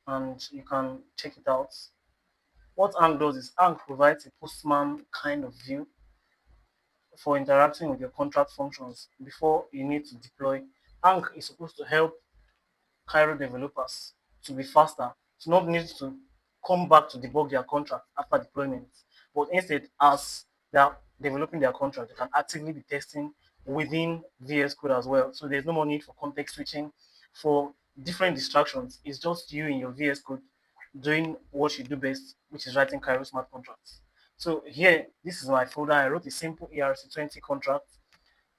and you can check it out. What Ankh does is Ankh provides a postman kind of view for interacting with your contract functions before you need to deploy. Ankh is supposed to help Cairo developers to be faster, to not need to come back to debug their contract after deployment, but instead, as they are developing their contract, they can actively be testing within VS Code as well. So there's no more need for context switching for different distractions. It's just you in your VS Code doing what you do best, which is writing Cairo smart contracts. So here, this is my folder. I wrote a simple ERC20 contract.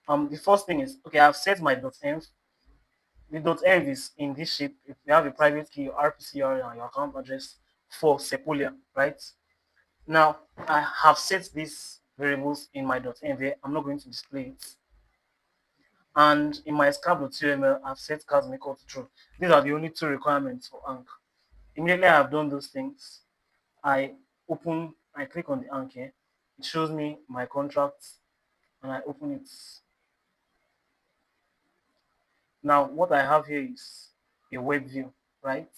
The first thing is, okay, I've set my .env. The .env is in this shape. If you have a private key, your RPCR, and your account address for Sepolia, right? Now, I have set these variables in my .env. I'm not going to display it. And in my scrap.tml, I've set cars equal to true. These are the only two requirements for Ankh. Immediately I've done those things, I click on the Ankh here. It shows me my contracts and I open it. Now, what I have here is a web view, right?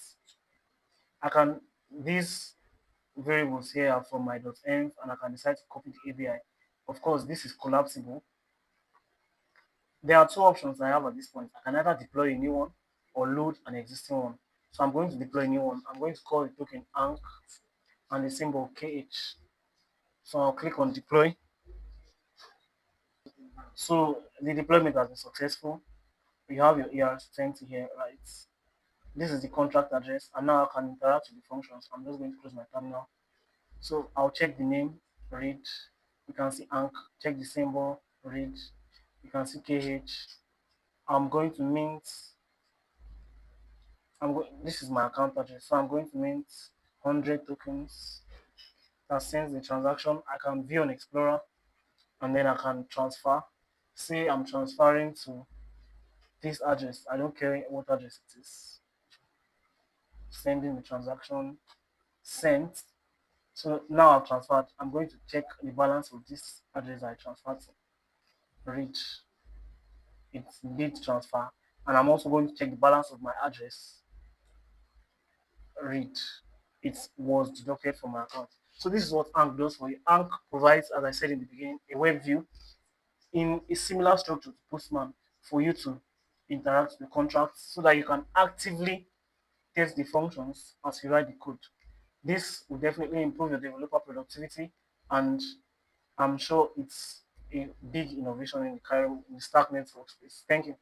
I can, these variables here are from my .env and I can decide to copy the ABI. Of course, this is collapsible. There are two options I have at this point. I can either deploy a new one or load an existing one. So I'm going to deploy a new one. I'm going to call the token Ankh and the symbol KH. So I'll click on deploy. So the deployment has been successful. You have your ERC20 here, right? This is the contract address, and now I can interact with the functions. I'm just going to close my terminal. So I'll check the name, read. You can see Ankh, check the symbol, read. You can see KH. I'm going to mint. This is my account address, so I'm going to mint 100 tokens. That sends the transaction. I can view on Explorer, and then I can transfer. Say I'm transferring to this address. I don't care what address it is. Sending the transaction sent. So now I've transferred. I'm going to check the balance of this address I transferred to. Read. It did transfer. And I'm also going to check the balance of my address. Read. It was deducted from my account. So this is what Ankh does for you. Ankh provides, as I said in the beginning, a web view in a similar structure to Postman for you to interact with the contracts so that you can actively test the functions as you write the code. This will definitely improve your developer productivity, and I'm sure it's a big innovation in the Starknet workspace. Thank you.